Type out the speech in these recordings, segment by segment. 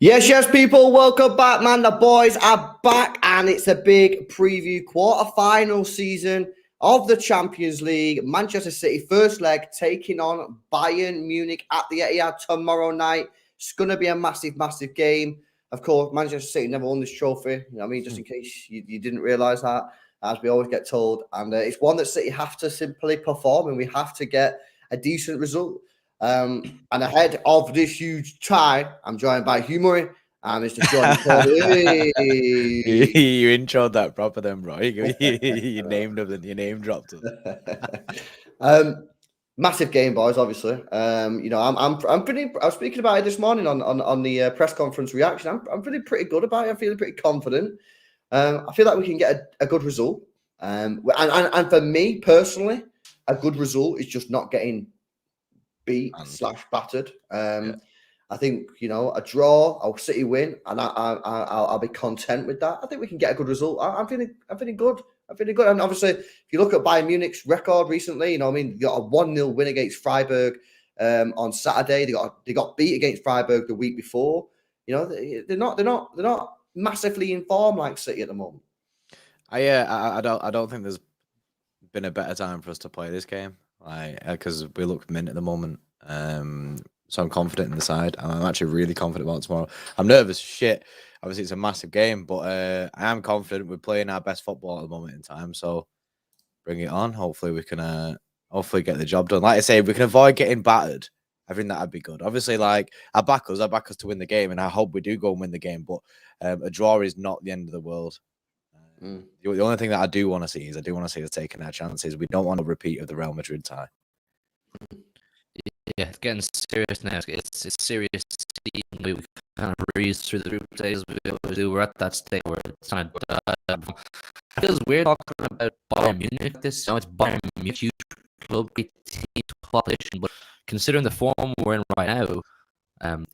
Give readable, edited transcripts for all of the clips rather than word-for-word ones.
Yes, people, welcome back, man. The boys are back, and it's a big preview quarter-final season of the Champions League. Manchester City, first leg, taking on Bayern Munich at the Etihad tomorrow night. It's going to be a massive, massive game. Of course, Manchester City never won this trophy. You know what I mean? Just in case you didn't realise that, as we always get told. And it's one that City have to simply perform, and we have to get a decent result. And ahead of this huge tie, I'm joined by Hugh Murray and Mr. John Corley. You introed that proper then, bro. You named him and you name dropped him. Massive game, boys. Obviously, you know, I'm pretty. I was speaking about it this morning on the press conference reaction. I'm pretty good about it. I'm feeling pretty confident. I feel like we can get a good result. And for me personally, a good result is just not getting beat / battered. I think, you know, a draw, I'll City win, and I'll be content with that. I think we can get a good result. I'm feeling good. I'm feeling good. And obviously, if you look at Bayern Munich's record recently, you know, I mean, they got a 1-0 win against Freiburg on Saturday. They got beat against Freiburg the week before. You know, they're not massively in form like City at the moment. I don't think there's been a better time for us to play this game, like, because we look mint at the moment. So I'm confident in the side. I'm actually really confident about tomorrow. I'm nervous shit. Obviously, it's a massive game, but I am confident we're playing our best football at the moment in time. So bring it on. Hopefully, we can hopefully get the job done. Like I say, if we can avoid getting battered, I think that'd be good. Obviously, like I back us to win the game, and I hope we do go and win the game. But a draw is not the end of the world. The only thing that I do want to see is us taking our chances. We don't want a repeat of the Real Madrid tie. Yeah, it's getting serious now. It's serious. We kind of breeze through the group days. We always do. We're at that state where it's kind of. It feels weird talking about Bayern Munich. It's Bayern Munich, huge club, great team, top position. But considering the form we're in right now,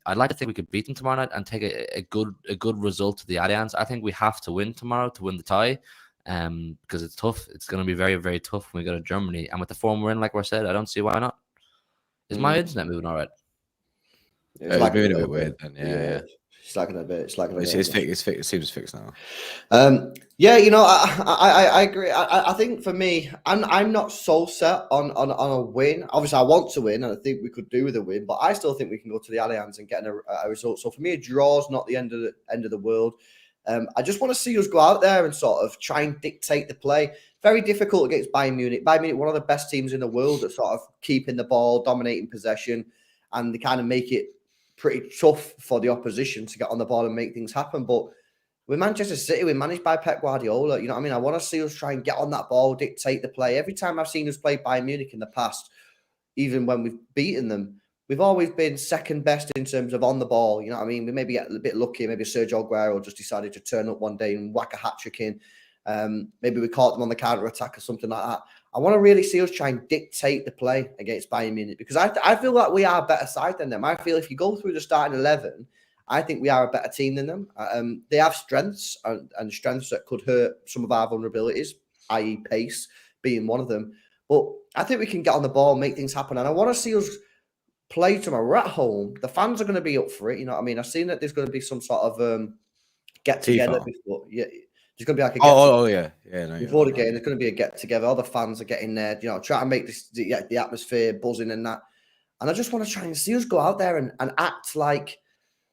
I'd like to think we could beat them tomorrow night and take a good result to the Allianz. I think we have to win tomorrow to win the tie, because it's tough. It's going to be very, very tough when we go to Germany. And with the form we're in, like we said, I don't see why not. Is my internet moving all right? It's lagging a bit weird. Then, yeah. It's lagging a bit. It seems fixed now. Yeah, I agree. I think for me, I'm not so set on a win. Obviously, I want to win, and I think we could do with a win. But I still think we can go to the Allianz and get a result. So for me, a draw is not the end of the world. I just want to see us go out there and sort of try and dictate the play. Very difficult against Bayern Munich. Bayern Munich, one of the best teams in the world at sort of keeping the ball, dominating possession, and they kind of make it pretty tough for the opposition to get on the ball and make things happen. But with Manchester City, we're managed by Pep Guardiola. You know what I mean? I want to see us try and get on that ball, dictate the play. Every time I've seen us play Bayern Munich in the past, even when we've beaten them, we've always been second best in terms of on the ball. You know what I mean? We maybe get a bit lucky. Maybe Sergio Aguero just decided to turn up one day and whack a hat-trick in. Maybe we caught them on the counter-attack or something like that. I want to really see us try and dictate the play against Bayern Munich, because I feel like we are a better side than them. I feel if you go through the starting 11, I think we are a better team than them. They have strengths and strengths that could hurt some of our vulnerabilities, i.e. pace being one of them. But I think we can get on the ball, make things happen. And I want to see us play tomorrow. We're at home. The fans are going to be up for it. You know what I mean? I've seen that there's going to be some sort of get-together before. Yeah. There's going to be like a before the game, there's going to be a get together. All the fans are getting there, try to make the atmosphere buzzing and that. And I just want to try and see us go out there and act like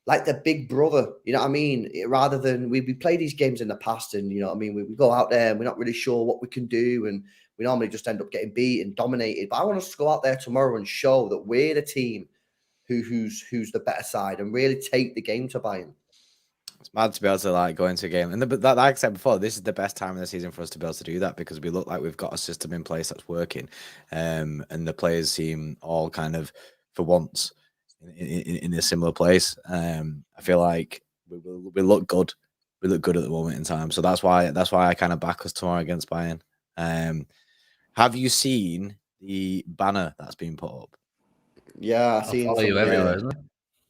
the big brother, you know what I mean? Rather than we play these games in the past, and you know what I mean, we go out there and we're not really sure what we can do, and we normally just end up getting beat and dominated. But I want us to go out there tomorrow and show that we're the team who's the better side and really take the game to Bayern. It's mad to be able to go into a game, and like I said before, this is the best time of the season for us to be able to do that, because we look like we've got a system in place that's working, and the players seem all kind of for once in a similar place. I feel like we look good. We look good at the moment in time, so that's why I kind of back us tomorrow against Bayern. Have you seen the banner that's been put up? Yeah, I've seen you everywhere, isn't it?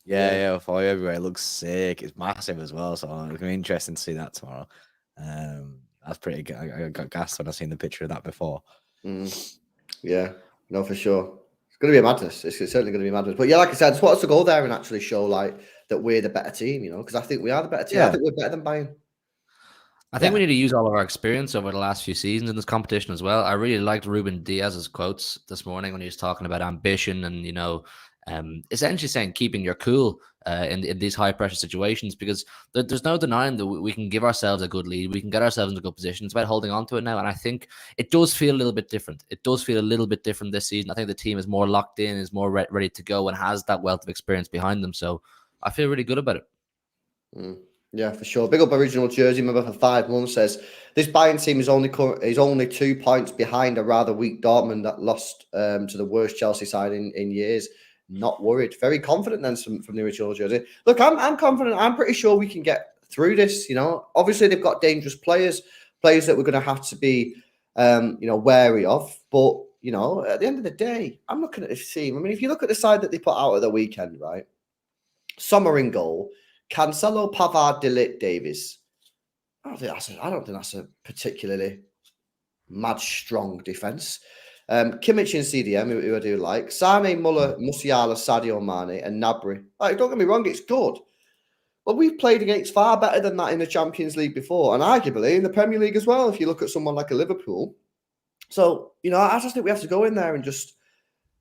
Yeah, I'll follow you everywhere. It looks sick. It's massive as well, so it's going to be interesting to see that tomorrow. That's pretty good. I got gassed when I seen the picture of that before. Yeah, no, for sure. It's going to be a madness. It's certainly going to be a madness. But yeah, like I said, I just want us to go there and actually show that we're the better team, because I think we are the better team. Yeah. I think we're better than Bayern. I think we need to use all of our experience over the last few seasons in this competition as well. I really liked Ruben Diaz's quotes this morning when he was talking about ambition and, essentially saying keeping your cool in these high pressure situations, because there's no denying that we can give ourselves a good lead. We can get ourselves into good position. It's about holding on to it now. And I think it does feel a little bit different. It does feel a little bit different this season. I think the team is more locked in, is more ready to go, and has that wealth of experience behind them. So I feel really good about it. Yeah, for sure. Big up Original Jersey member for 5 months says this Bayern team is only 2 points behind a rather weak Dortmund that lost to the worst Chelsea side in years. Not worried. Very confident then from the Original Jersey. Look, I'm confident. I'm pretty sure we can get through this. Obviously they've got dangerous players that we're going to have to be wary of. But at the end of the day, I'm looking at this team. I mean, if you look at the side that they put out at the weekend, right? Sommer in goal. Cancelo, Pavard, De Ligt, Davies. I don't think that's a particularly mad strong defense. Kimmich and CDM, who I do like. Sane, Muller, Musiala, Sadio Mane, and Gnabry. Don't get me wrong, it's good. But we've played against far better than that in the Champions League before, and arguably in the Premier League as well, if you look at someone like a Liverpool. So, I just think we have to go in there and just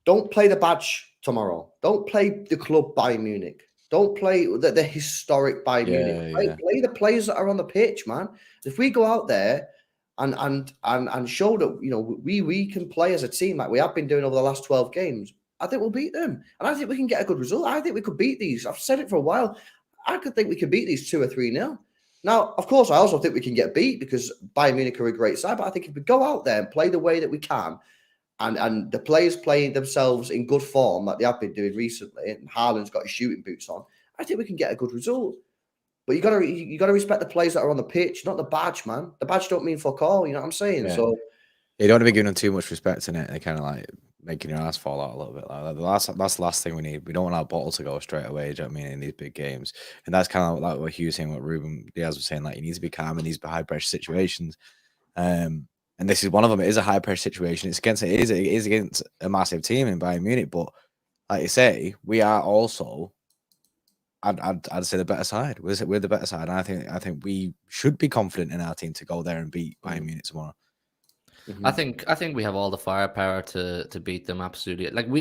don't play the badge tomorrow. Don't play the club Bayern Munich. Don't play the historic Bayern Munich. Play the players that are on the pitch, man. If we go out there and show that we can play as a team like we have been doing over the last 12 games, I think we'll beat them. And I think we can get a good result. I think we could beat these. I've said it for a while. I could think we could beat these 2 or 3-0. Now, of course, I also think we can get beat because Bayern Munich are a great side. But I think if we go out there and play the way that we can, and the players playing themselves in good form like they have been doing recently, and Haaland's got his shooting boots on, I think we can get a good result. But you gotta respect the players that are on the pitch, not the badge, man. The badge don't mean fuck all. You know what I'm saying? Yeah. So you don't want to be giving them too much respect in it. They're kind of like making your ass fall out a little bit. Like that's the last thing we need. We don't want our bottle to go straight away. Do you know what I mean? In these big games, and that's kind of like what Hugh was saying, what Ruben Diaz was saying. Like you need to be calm in these high pressure situations. And this is one of them. It is a high pressure situation. It is against a massive team in Bayern Munich. But like you say, we are also, I'd say, the better side. We're the better side. And I think we should be confident in our team to go there and beat Bayern Munich tomorrow. I think we have all the firepower to beat them. Absolutely. Like we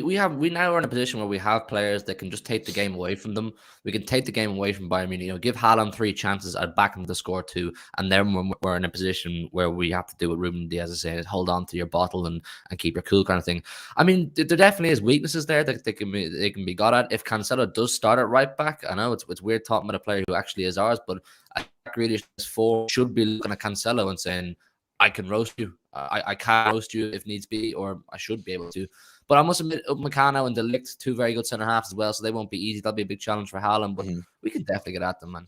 now are in a position where we have players that can just take the game away from them. We can take the game away from Bayern Munich. You know, give Haaland 3 chances, I'd back him to score 2, and then we're in a position where we have to do what Ruben Diaz is saying: hold on to your bottle and keep your cool, kind of thing. I mean, there definitely is weaknesses there that they can be got at. If Cancelo does start at right back, I know it's weird talking about a player who actually is ours, but I really should be looking at Cancelo and saying, I can roast you. I can roast you if needs be, or I should be able to. But I must admit, Upamecano and De Ligt, 2 very good centre halves as well, so they won't be easy. That'll be a big challenge for Haaland, but we can definitely get at them,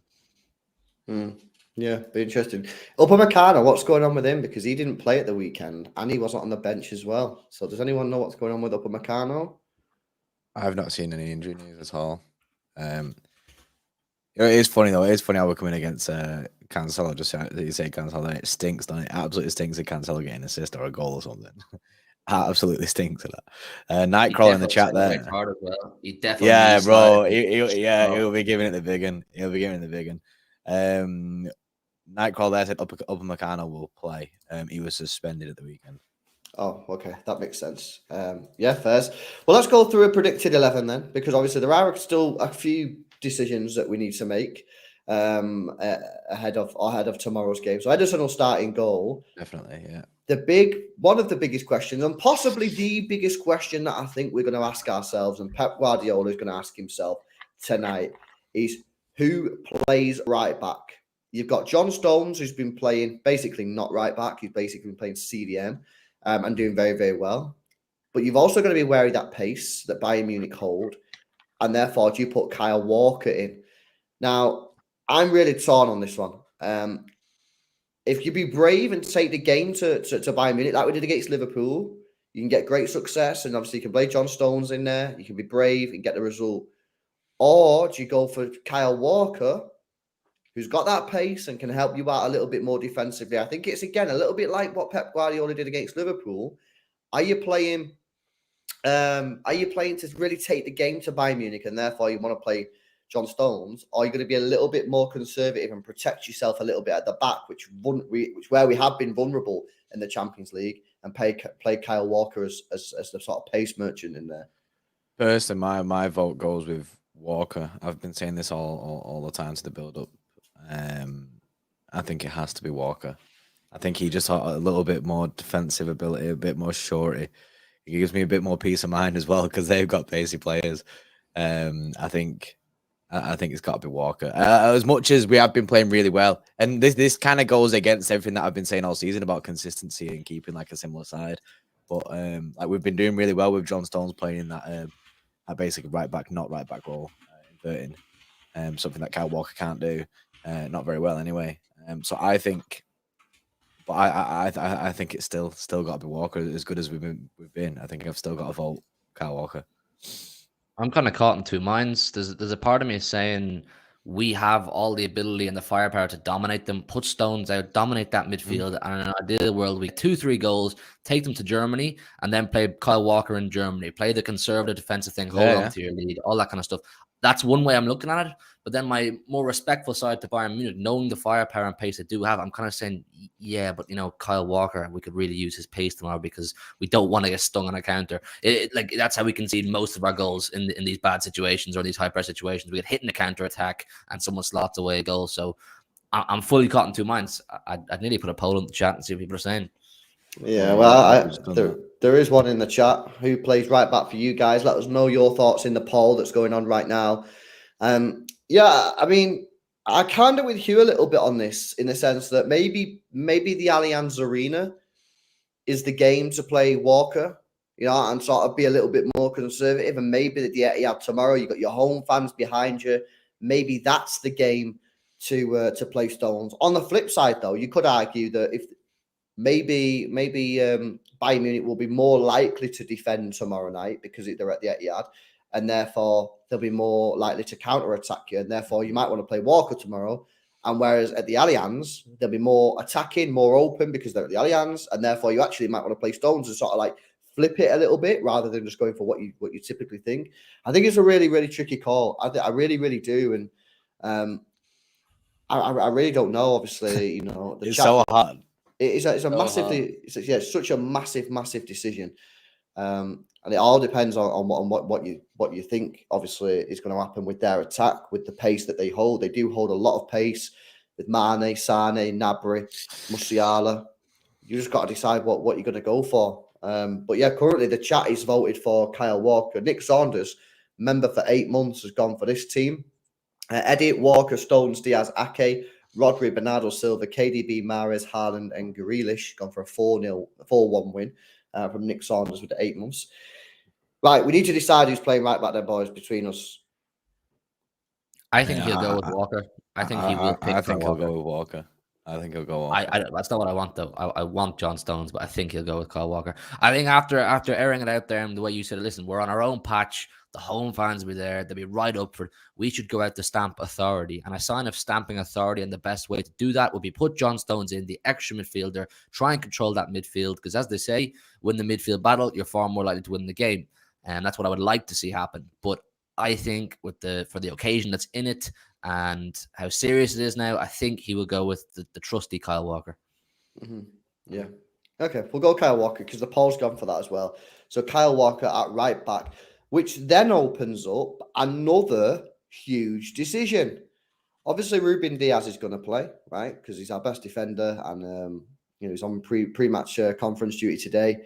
man. Yeah, be interesting. Upamecano, what's going on with him? Because he didn't play at the weekend, and he wasn't on the bench as well. So does anyone know what's going on with Upamecano? I've not seen any injury news at all. It is funny though. It is funny how we're coming against Cancelo. Just you say Cancelo, it stinks. Doesn't it? Absolutely stinks of Cancelo getting an assist or a goal or something. Absolutely stinks of that. Nightcrawler in the chat there. As well. He definitely, yeah, bro. He'll be giving it the big one. He'll be giving it the big one. Nightcrawler there said Upamecano will play. He was suspended at the weekend. Oh, okay, that makes sense. Yeah, fairs. Well, let's go through a predicted 11 then, because obviously there are still a few decisions that we need to make ahead of tomorrow's game. So Ederson will start in goal. Definitely, yeah. One of the biggest questions, and possibly the biggest question that I think we're going to ask ourselves, and Pep Guardiola is going to ask himself tonight, is who plays right back? You've got John Stones, who's been playing basically not right back. He's basically been playing CDM and doing very, very well. But you've also got to be wary of that pace that Bayern Munich hold. And therefore, do you put Kyle Walker in? Now, I'm really torn on this one. If you be brave and take the game to Bayern Munich, like we did against Liverpool, you can get great success. And obviously, you can play John Stones in there. You can be brave and get the result. Or do you go for Kyle Walker, who's got that pace and can help you out a little bit more defensively? I think it's, again, a little bit like what Pep Guardiola did against Liverpool. Are you playing to really take the game to Bayern Munich, and therefore you want to play John Stones, or are you going to be a little bit more conservative and protect yourself a little bit at the back, which where we have been vulnerable in the Champions League, and play Kyle Walker as the sort of pace merchant in there? Personally, my vote goes with Walker. I've been saying this all the time to the build up. I think it has to be Walker. I think he just had a little bit more defensive ability, a bit more shorty. He gives me a bit more peace of mind as well because they've got pacey players. I think it's got to be Walker. As much as we have been playing really well, and this kind of goes against everything that I've been saying all season about consistency and keeping like a similar side. But like we've been doing really well with John Stones playing in that basically right back, not right back role, inverting. Something that Kyle Walker can't do, not very well anyway. So I think. But I think it's still got to be Walker. As good as we've been, I think I've still got to vote Kyle Walker. I'm kind of caught in two minds. There's a part of me saying we have all the ability and the firepower to dominate them, put Stones out, dominate that midfield, and in an ideal world, we get 2-3 goals, take them to Germany, and then play Kyle Walker in Germany, play the conservative defensive thing, hold on to your lead, all that kind of stuff. That's one way I'm looking at it. But then my more respectful side to Bayern Munich, knowing the firepower and pace they do have, I'm kind of saying, yeah, but Kyle Walker, we could really use his pace tomorrow because we don't want to get stung on a counter. Like that's how we concede most of our goals in these bad situations or these high press situations. We get hit in the counter attack and someone slots away a goal. So I'm fully caught in two minds. I'd nearly put a poll in the chat and see what people are saying. Yeah, Or well, who's done that? there is one in the chat. Who plays right back for you guys? Let us know your thoughts in the poll that's going on right now. Yeah, I mean, I kind of with you a little bit on this in the sense that maybe the Allianz Arena is the game to play Walker, and sort of be a little bit more conservative. And maybe the Etihad tomorrow, you got your home fans behind you. Maybe that's the game to play Stones. On the flip side, though, you could argue that if maybe Bayern Munich will be more likely to defend tomorrow night because they're at the Etihad, and therefore they'll be more likely to counter-attack you, and therefore you might want to play Walker tomorrow. And whereas at the Allianz, they'll be more attacking, more open because they're at the Allianz, and therefore you actually might want to play Stones and sort of like flip it a little bit rather than just going for what you typically think. I think it's a really, really tricky call. I really, really do, and I really don't know. Obviously, the It's chat, so hard. It's a So massively, it's such a massive decision, and it all depends on what you think. Obviously, is going to happen with their attack, with the pace that they hold. They do hold a lot of pace with Mane, Sane, Gnabry, Musiala. You just got to decide what you're going to go for. But yeah, currently the chat is voted for Kyle Walker. Nick Saunders, member for 8 months, has gone for this team. Eddie, Walker, Stones, Diaz, Ake, Rodri, Bernardo Silva, KDB, Mahrez, Haaland, and Grealish gone for a 4-1 win from Nick Saunders with the 8 months. Right, we need to decide who's playing right back there, boys, between us. I think he'll go with Walker. I think he will pick. I think he'll Walker. go with Walker. I think he'll go Walker. That's not what I want though. I want John Stones, but I think he'll go with Kyle Walker. I think after airing it out there and the way you said, listen, we're on our own patch. The home fans will be there. They'll be right up for it. We should go out to stamp authority. And a sign of stamping authority, and the best way to do that would be put John Stones in, the extra midfielder, try and control that midfield. Because as they say, win the midfield battle, you're far more likely to win the game. And that's what I would like to see happen. But I think for the occasion that's in it and how serious it is now, I think he will go with the trusty Kyle Walker. Mm-hmm. Yeah. Okay, we'll go Kyle Walker because the poll's gone for that as well. So Kyle Walker at right back, which then opens up another huge decision. Obviously, Ruben Diaz is going to play, right? Because he's our best defender and he's on pre-match conference duty today.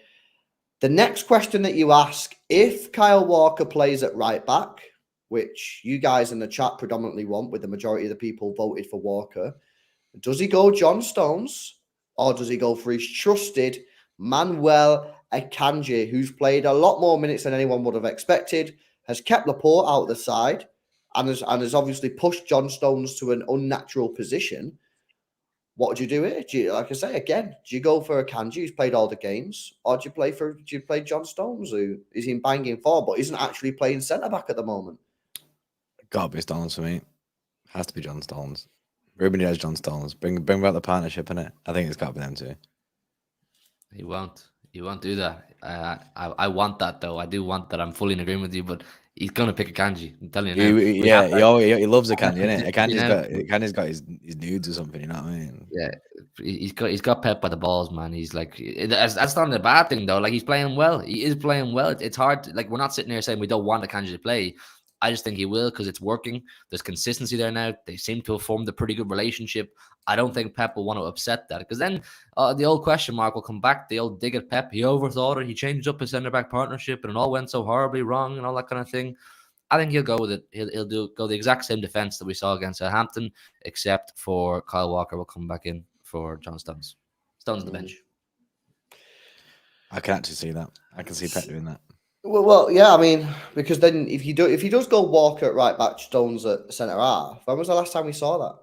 The next question that you ask, if Kyle Walker plays at right back, which you guys in the chat predominantly want, with the majority of the people voted for Walker, does he go John Stones or does he go for his trusted Manuel Akanji, who's played a lot more minutes than anyone would have expected, has kept Laporte out of the side, and has obviously pushed John Stones to an unnatural position? What would you do here? Like I say again, do you go for Akanji, who's played all the games, or do you play John Stones, who is in banging form but isn't actually playing centre back at the moment? Gotta be Stones for me. Has to be John Stones. Ruben Diaz, John Stones. Bring back the partnership in it. I think it's got to be them two. He won't do that. I want that though. I do want that. I'm fully in agreement with you, but he's gonna pick Akanji. I'm telling you now. He loves Akanji, innit? Akanji's got his nudes or something. You know what I mean? Yeah, he's got Pep by the balls, man. He's like, that's not a bad thing though. Like, he's playing well. He is playing well. It's hard. Like, we're not sitting here saying we don't want Akanji to play. I just think he will because it's working. There's consistency there now. They seem to have formed a pretty good relationship. I don't think Pep will want to upset that because then the old question mark will come back. The old dig at Pep. He overthought it. He changed up his centre back partnership and it all went so horribly wrong and all that kind of thing. I think he'll go with it. He'll go the exact same defense that we saw against Southampton, except for Kyle Walker will come back in for John Stones. Stones on the bench. I can actually see that. I can see Pep doing that. Well, yeah. I mean, because then if he does go Walker at right back, Stones at centre half. When was the last time we saw that?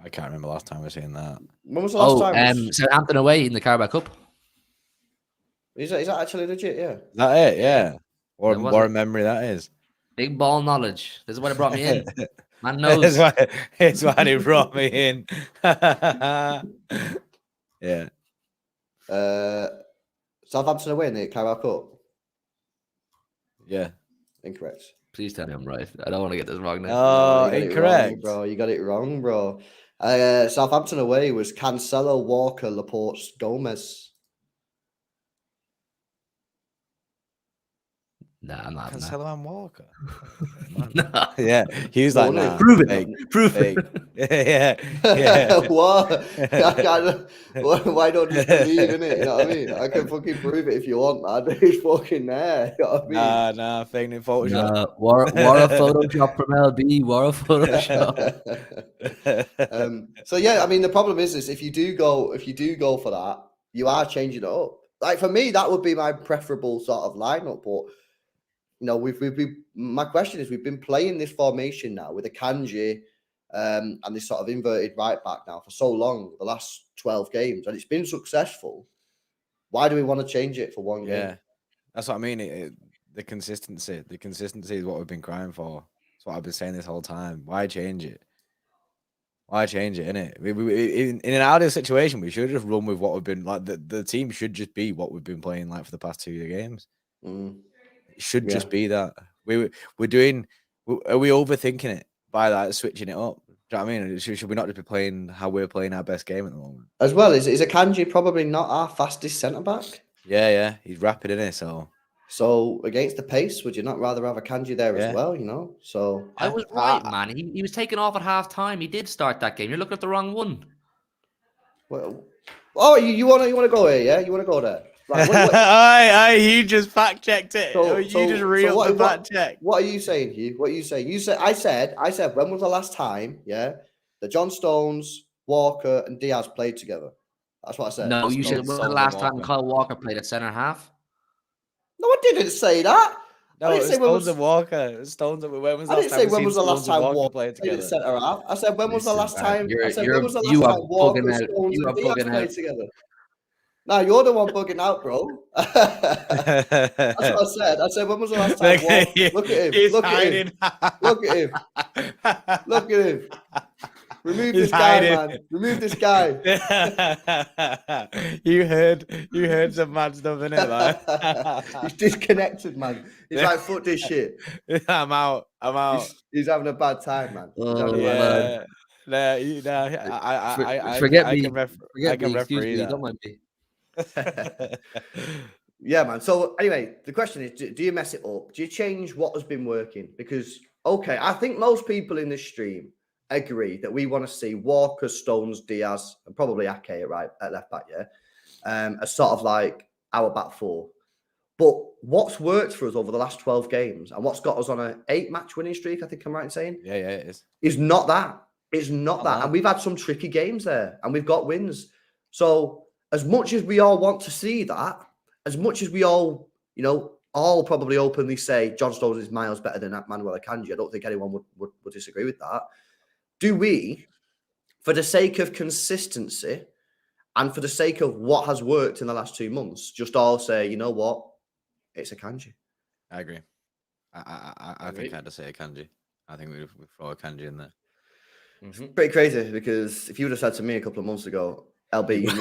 I can't remember last time we've seen that. When was the last time? Southampton away in the Carabao Cup. Is that actually legit? Yeah. Is that it? Yeah. What a memory that is. Big ball knowledge. This is what it brought me in. Man knows. It's why he brought me in. Yeah. Southampton away in the Carabao Cup. Yeah. Incorrect. Please tell me I'm right. I don't want to get this wrong now. Oh, incorrect. Bro, you got it wrong, bro. Southampton away was Cancelo, Walker, Laporte, Gomez. Nah, I'm not having that. Cancelo and Walker. Okay, No. Yeah, he was like, Money. nah, Prove it. fake, Prove fake. it. Yeah. What? Why don't you just believe in it? You know what I mean? I can fucking prove it if you want, man. It's fucking there. You know what I mean? Nah, fake in Photoshop. No, war a Photoshop from LB. War a Photoshop. So yeah, I mean the problem is if you do go for that, you are changing it up. Like for me, that would be my preferable sort of lineup. But you know, my question is, we've been playing this formation now with a Kanji and this sort of inverted right back now for so long, the last 12 games, and it's been successful. Why do we want to change it for one game? Yeah, that's what I mean. The consistency is what we've been crying for. That's what I've been saying this whole time. Why change it? Why change it, innit? In an ideal situation, we should just run with what we've been like. The team should just be what we've been playing like for the past 2 games. It should just be that. We're doing. Are we overthinking it by like switching it up? Do you know what I mean? Should we not just be playing how we're playing our best game at the moment? As well, is Akanji probably not our fastest centre back? Yeah, he's rapid, isn't he? So against the pace, would you not rather have Akanji there as well? You know, so I was right, man. He was taken off at half time. He did start that game. You're looking at the wrong one. Well, you want to go here? Yeah, you want to go there? Right, you just fact checked it. You just reeled the fact check. What are you saying, Hugh? What are you saying? I said. When was the last time? Yeah, that John Stones, Walker, and Diaz played together. That's what I said. No, you said when was the last time Kyle Walker played at centre half? No, I didn't say that. No, I didn't say Stones and Walker. Stones. When was I didn't say when was the last time Walker played together? Centre half. I said when was the last time? I said when was the you last are time Walker, bugging out. Stones, You are and Diaz bugging played out. together? No, you're the one bugging out, bro. That's what I said. I said when was the last time? Look at him. Look at him. Look at him. Look at him. Remove this guy, man. Remove this guy. You heard some mad stuff in it, man. He's disconnected, man. He's like, fuck this shit. I'm out. He's having a bad time, man. Yeah. Forget I me. can Forget me. Excuse referee me. that. Don't mind me. Yeah, man. So anyway, the question is, do you mess it up? Do you change what has been working? Because, okay, I think most people in this stream agree that we want to see Walker, Stones, Diaz, and probably Ake at left back, as sort of like our back four. But what's worked for us over the last 12 games and what's got us on an 8-match winning streak, I think I'm right in saying? Yeah, it is. Is not that. It's not that. And we've had some tricky games there and we've got wins. So as much as we all want to see that, as much as we all, all probably openly say John Stones is miles better than Manuel Akanji, I don't think anyone would disagree with that. Do we, for the sake of consistency and for the sake of what has worked in the last 2 months, just all say, you know what? It's Akanji. I agree. I think I had to say Akanji. I think we throw Akanji in there. Mm-hmm. Pretty crazy because if you would have said to me a couple of months ago, LB, you're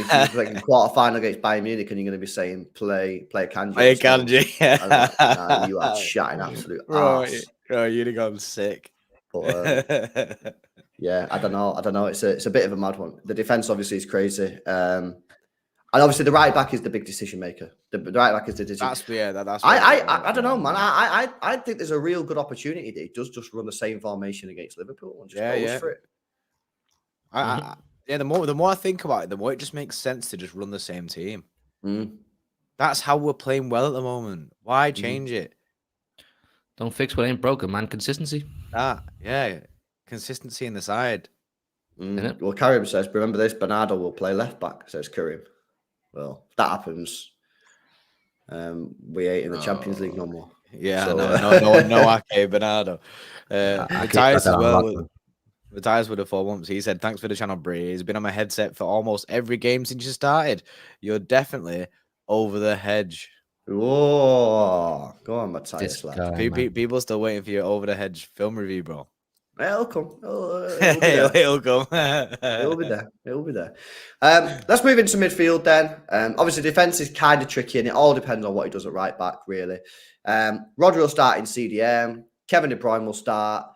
like in quarter final against Bayern Munich and you're going to be saying play Akanji. Play Akanji. Like, nah, you are chatting absolute ass. Bro, you'd have gone sick. But yeah, I don't know. It's a bit of a mad one. The defense obviously is crazy. And obviously the right back is the big decision maker. The right back is the decision. That's. I don't know, man. I think there's a real good opportunity that he does just run the same formation against Liverpool and just goes for it. The more I think about it, the more it just makes sense to just run the same team. That's how we're playing well at the moment. Why change it? Don't fix what ain't broken, man. Consistency. Consistency in the side. Well, Karim says, remember this, Bernardo will play left back, says Karim. Well, if that happens, we ain't in the Champions League no more. Yeah, so, no Ake Bernardo. Matthias as well. Matthias with the 4 months. He said, thanks for the channel, Bree. He's been on my headset for almost every game since you started. You're definitely over the hedge. Whoa, go on, Matthias. People still waiting for your over the hedge film review, bro. It'll come. It'll come. It'll be there. Let's move into midfield then. Obviously, defense is kind of tricky, and it all depends on what he does at right back, really. Rodri will start in CDM. Kevin De Bruyne will start.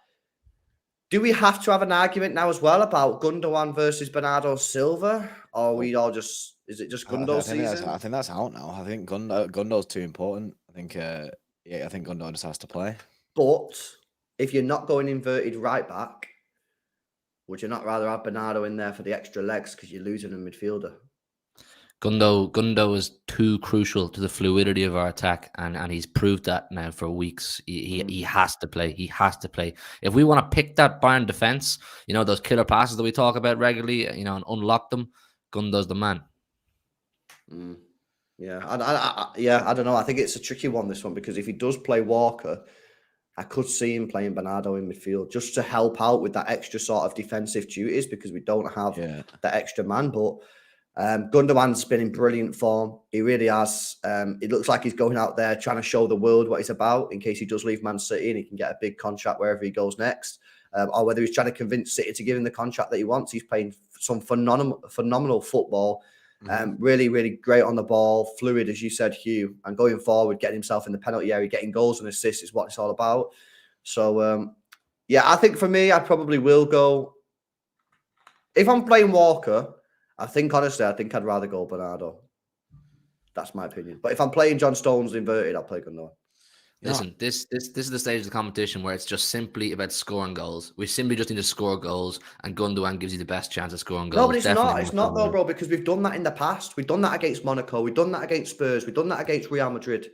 Do we have to have an argument now as well about Gundogan versus Bernardo Silva, or we all just? Is it just Gundo's season? I think that's out now. I think Gundo's too important. I think Yeah, I think Gundogan just has to play. But if you're not going inverted right back, would you not rather have Bernardo in there for the extra legs because you're losing a midfielder? Gundo is too crucial to the fluidity of our attack, and he's proved that now for weeks. He has to play. He has to play. If we want to pick that Bayern defense, those killer passes that we talk about regularly, and unlock them, Gundo's the man. Yeah, I don't know. I think it's a tricky one, this one, because if he does play Walker, I could see him playing Bernardo in midfield just to help out with that extra sort of defensive duties because we don't have that extra man. But Gundogan's been in brilliant form. He really has. It looks like he's going out there trying to show the world what he's about in case he does leave Man City and he can get a big contract wherever he goes next. Or whether he's trying to convince City to give him the contract that he wants. He's playing some phenomenal football. Really, really great on the ball, fluid, as you said, Hugh, and going forward, getting himself in the penalty area, getting goals and assists is what it's all about. So, I think for me, I probably will go. If I'm playing Walker, honestly, I think I'd rather go Bernardo. That's my opinion. But if I'm playing John Stones inverted, I'll play Gundogan. Listen, this is the stage of the competition where it's just simply about scoring goals. We simply just need to score goals, and Gundogan gives you the best chance of scoring goals. No, but it's not. It's not though, bro, because we've done that in the past. We've done that against Monaco. We've done that against Spurs. We've done that against Real Madrid.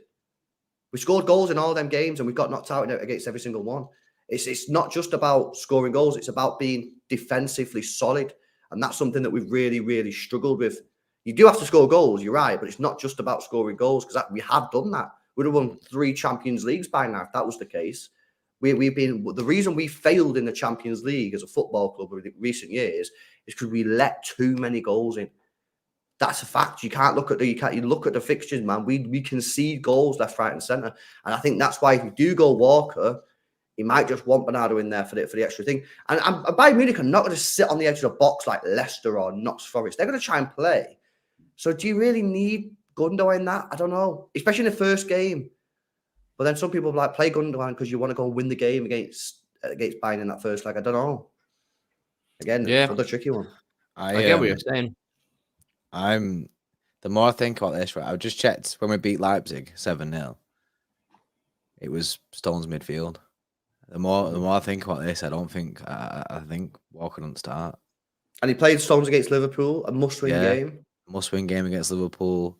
We scored goals in all them games, and we've got knocked out against every single one. It's not just about scoring goals. It's about being defensively solid, and that's something that we've really, really struggled with. You do have to score goals, you're right, but it's not just about scoring goals because we have done that. We'd have won 3 Champions Leagues by now if that was the case. We've been the reason we failed in the Champions League as a football club in recent years is because we let too many goals in. That's a fact. You look at the fixtures, man. We concede goals left, right, and centre, and I think that's why if you do go Walker, he might just want Bernardo in there for the extra thing. And Bayern Munich are not going to sit on the edge of the box like Leicester or Notts Forest. They're going to try and play. So do you really need Gundogan in that? I don't know, especially in the first game. But then some people play Gundogan because you want to go and win the game against Bayern in that first leg. I don't know. Again, another tricky one. I get what you're saying. The more I think about this, right, I've just checked when we beat Leipzig 7-0. It was Stones midfield. The more I think about this, I think Walker doesn't start. And he played Stones against Liverpool, a must-win game. Must-win game against Liverpool.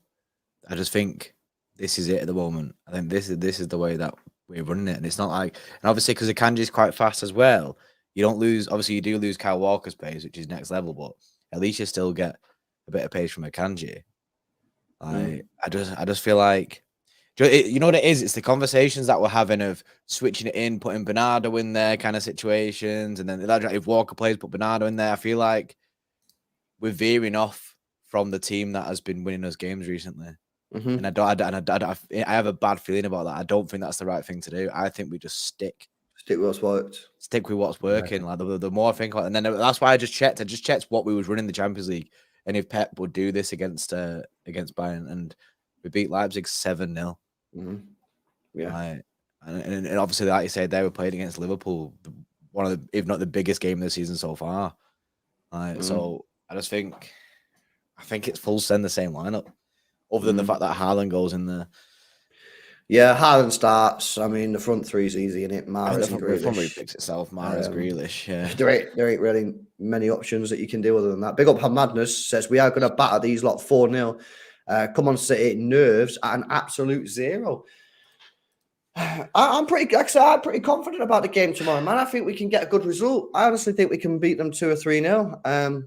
I just think this is it at the moment. I think this is the way that we're running it, and it's not like, and obviously because Akanji is quite fast as well. You don't lose. Obviously, you do lose Kyle Walker's pace, which is next level, but at least you still get a bit of pace from Akanji. I just feel like, you know what it is? It's the conversations that we're having of switching it in, putting Bernardo in there, kind of situations, and then if Walker plays, put Bernardo in there. I feel like we're veering off from the team that has been winning those games recently. And I have a bad feeling about that. I don't think that's the right thing to do. I think we just stick with what's worked. Stick with what's working. Like the more I think about it, and then that's why I just checked. I just checked what we was running the Champions League, and if Pep would do this against Bayern, and we beat Leipzig 7-0. Yeah, and obviously, like you said, they were playing against Liverpool, one of the, if not the biggest game of the season so far. So I think it's full send the same lineup. Other than the fact that Haaland goes in there. Yeah, Haaland starts. I mean, the front three is easy, isn't it? Mahrez and The front three Grealish. picks itself. Mahrez, Grealish, yeah. There ain't really many options that you can do other than that. Big up Madness says, we are going to batter these lot 4-0. Come on, City, nerves at an absolute 0. I'm pretty confident about the game tomorrow, man. I think we can get a good result. I honestly think we can beat them 2 or 3-0.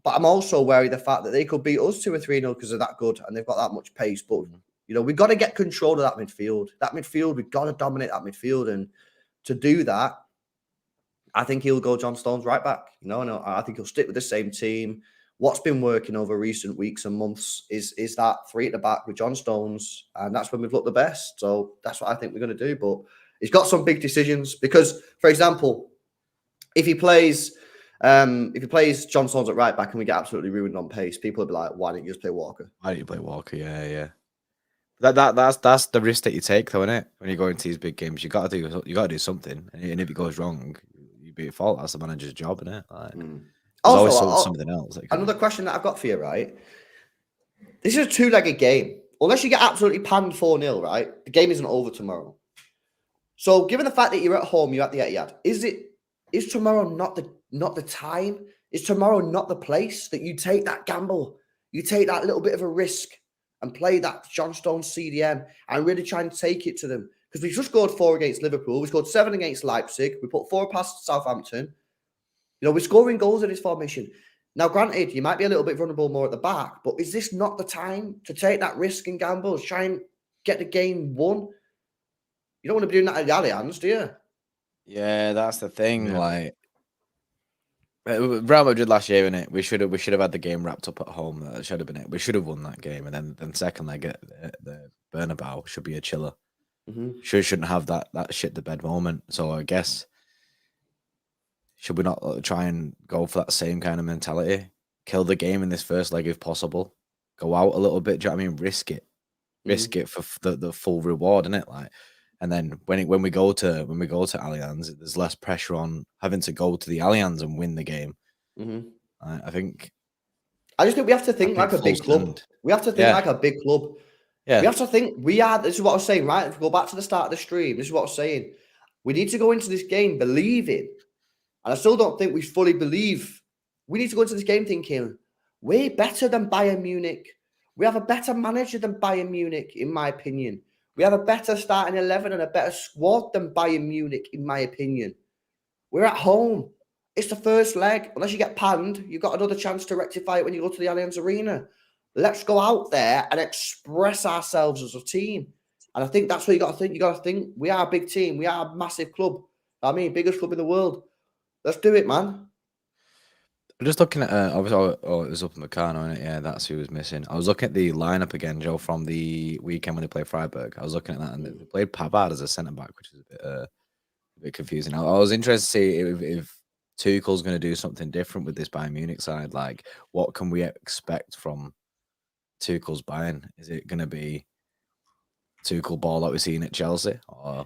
But I'm also wary of the fact that they could beat us 2 or 3-0 because they're that good and they've got that much pace. But, we've got to get control of that midfield. We've got to dominate that midfield. And to do that, I think he'll go John Stones right back. No, I think he'll stick with the same team. What's been working over recent weeks and months is that 3 at the back with John Stones. And that's when we've looked the best. So that's what I think we're going to do. But he's got some big decisions because, for example, if he plays John Stones at right back and we get absolutely ruined on pace, people will be like, why didn't you just play Walker? Why don't you play Walker? Yeah. That's the risk that you take, though, isn't it? When you go into these big games, you got to do something, and if it goes wrong, you be at fault. That's the manager's job, isn't it? Like, there's always something else. Another question that I've got for you, right? This is a 2-legged game. Unless you get absolutely panned 4-0, right? The game isn't over tomorrow. So, given the fact that you're at home, you're at the Etihad, is tomorrow not the time? Is tomorrow not the place that you take that gamble? You take that little bit of a risk and play that John Stones CDM and really try and take it to them. Because we just scored 4 against Liverpool. We scored 7 against Leipzig. We put 4 past Southampton. You know, we're scoring goals in this formation. Now, granted, you might be a little bit vulnerable more at the back, but is this not the time to take that risk and gamble? Try and get the game won. You don't want to be doing that at the Allianz, do you? Yeah, that's the thing. Yeah. Like Real Madrid last year, innit? We should have had the game wrapped up at home. That should have been it. We should have won that game, and then second leg at the Bernabeu should be a chiller. Mm-hmm. Shouldn't have that shit the bed moment. So I guess should we not try and go for that same kind of mentality? Kill the game in this first leg if possible. Go out a little bit. Do you know what I mean? Risk it. Risk it for the full reward, innit? Like, and then when we go to Allianz, there's less pressure on having to go to the Allianz and win the game. Mm-hmm. I think. I just think we have to think like a big club. stand. We have to think like a big club. Yeah. We have to think this is what I was saying, right? If we go back to the start of the stream, this is what I was saying. We need to go into this game believing, and I still don't think we fully believe. We need to go into this game thinking, we're better than Bayern Munich. We have a better manager than Bayern Munich, in my opinion. We have a better starting 11 and a better squad than Bayern Munich, in my opinion. We're at home. It's the first leg. Unless you get panned, you've got another chance to rectify it when you go to the Allianz Arena. Let's go out there and express ourselves as a team. And I think that's what you got to think. You got to think we are a big team. We are a massive club. I mean, biggest club in the world. Let's do it, man. I'm just looking at obviously, it was up in Meccano, innit? Yeah, that's who was missing. I was looking at the lineup again, Joe, from the weekend when they played Freiburg. I was looking at that, and they played Pavard as a centre back, which is a bit confusing. I was interested to see if Tuchel's going to do something different with this Bayern Munich side. Like, what can we expect from Tuchel's Bayern? Is it going to be Tuchel ball like we've seen at Chelsea? Or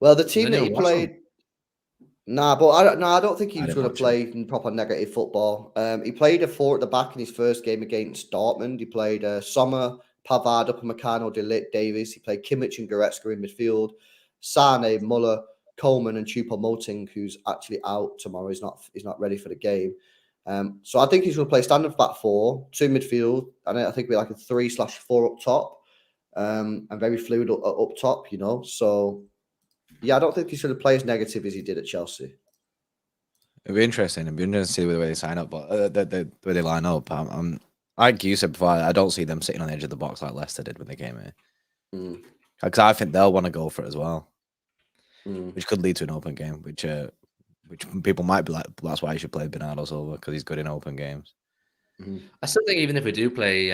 well, the team that he played. Nah, but I don't think he was going to play in proper negative football. He played a 4 at the back in his first game against Dortmund. He played Sommer, Pavard, Upamecano, De Ligt, Davies. He played Kimmich and Goretzka in midfield. Sane, Muller, Coleman, and Choupo-Moting, who's actually out tomorrow. He's not ready for the game. So I think he's going to play standard back 4, 2 midfield, and I think we're like a 3/4 up top, and very fluid up top. You know, so. Yeah, I don't think he's going to play as negative as he did at Chelsea. It'd be interesting. It'd be interesting to see the way they sign up, but the way they line up. I'm like you said before, I don't see them sitting on the edge of the box like Leicester did when they came here. Because I think they'll want to go for it as well, which could lead to an open game. Which people might be like, that's why you should play Bernardo Silva, because he's good in open games. I still think even if we do play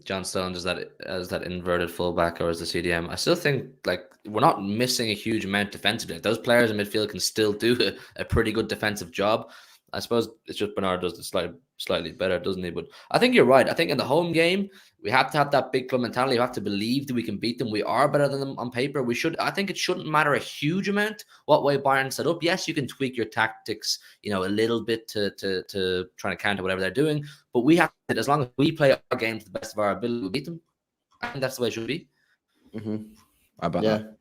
John Stones as that inverted fullback or as the CDM, I still think like we're not missing a huge amount defensively. Those players in midfield can still do a pretty good defensive job. I suppose it's just Bernard does it slightly better, doesn't he? But I think you're right. I think in the home game, we have to have that big club mentality. We have to believe that we can beat them. We are better than them on paper. I think it shouldn't matter a huge amount what way Bayern set up. Yes, you can tweak your tactics, a little bit to try to counter whatever they're doing. But we have to, as long as we play our game to the best of our ability, we beat them. I think that's the way it should be. How about that?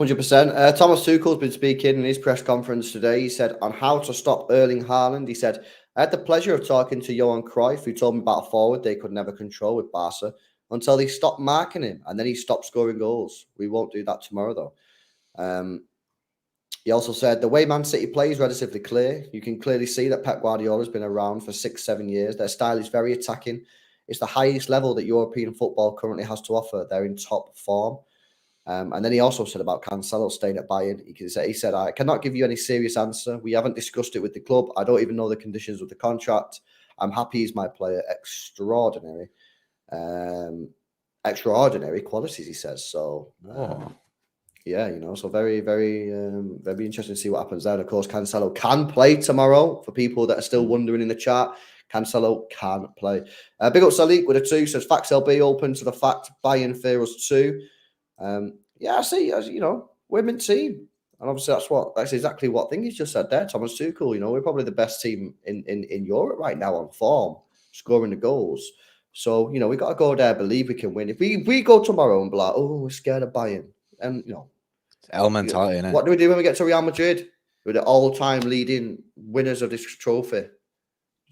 100%. Thomas Tuchel's been speaking in his press conference today. He said on how to stop Erling Haaland. He said, I had the pleasure of talking to Johan Cruyff, who told me about a forward they could never control with Barca until they stopped marking him and then he stopped scoring goals. We won't do that tomorrow, though. He also said the way Man City plays is relatively clear. You can clearly see that Pep Guardiola has been around for 6-7 years. Their style is very attacking. It's the highest level that European football currently has to offer. They're in top form. And then he also said about Cancelo staying at Bayern. He said, I cannot give you any serious answer. We haven't discussed it with the club. I don't even know the conditions of the contract. I'm happy he's my player. Extraordinary qualities, he says. So, yeah, so very, very, very interesting to see what happens there. And of course, Cancelo can play tomorrow. For people that are still wondering in the chat, Cancelo can play. Big up Salik with a 2. Says, facts LB open to the fact Bayern fear us 2. Yeah, I see. As we're mint team, and obviously that's exactly what Thingy's just said there. Thomas Tuchel, we're probably the best team in Europe right now on form, scoring the goals. So we got to go there, believe we can win. If we go tomorrow and be like, oh, we're scared of Bayern, and It's L mentality, innit? What do we do when we get to Real Madrid? We're the all-time leading winners of this trophy. Do you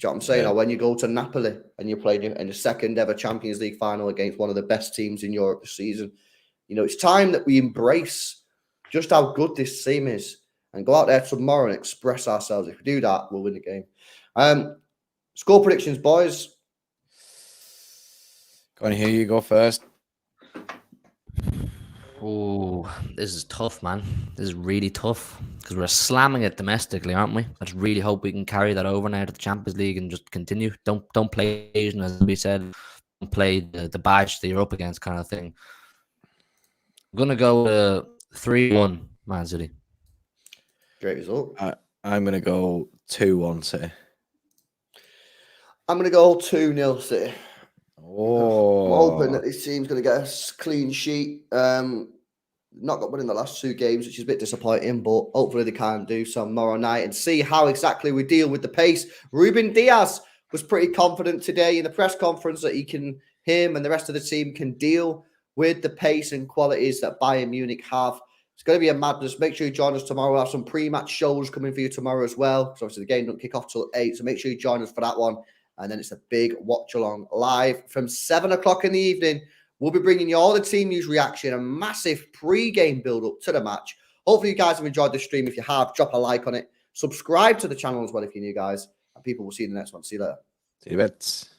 know what I'm saying? Yeah. Or when you go to Napoli and you're playing in the second ever Champions League final against one of the best teams in Europe this season. You know, it's time that we embrace just how good this team is and go out there tomorrow and express ourselves. If we do that, we'll win the game. Score predictions, boys. Go on, here you go first. Oh, this is tough, man. This is really tough because we're slamming it domestically, aren't we? Let's really hope we can carry that over now to the Champions League and just continue. Don't play Asian, as we said. Don't play the badge that you're up against, kind of thing. I'm gonna go 3-1 Man City. Great result. I'm gonna go 2-1 City. I'm going to go 2-0 City. Oh, I'm hoping that this team's going to get a clean sheet. Not got one in the last 2 games, which is a bit disappointing, but hopefully they can do so tomorrow night and see how exactly we deal with the pace. Ruben Diaz was pretty confident today in the press conference that him and the rest of the team can deal with the pace and qualities that Bayern Munich have. It's going to be a madness. Make sure you join us tomorrow. We'll have some pre-match shows coming for you tomorrow as well. Because obviously the game don't kick off till 8, so make sure you join us for that one. And then it's a big watch-along live from 7 o'clock in the evening. We'll be bringing you all the team news reaction, a massive pre-game build-up to the match. Hopefully you guys have enjoyed the stream. If you have, drop a like on it. Subscribe to the channel as well if you're new, guys. And people will see you in the next one. See you later. see you bits.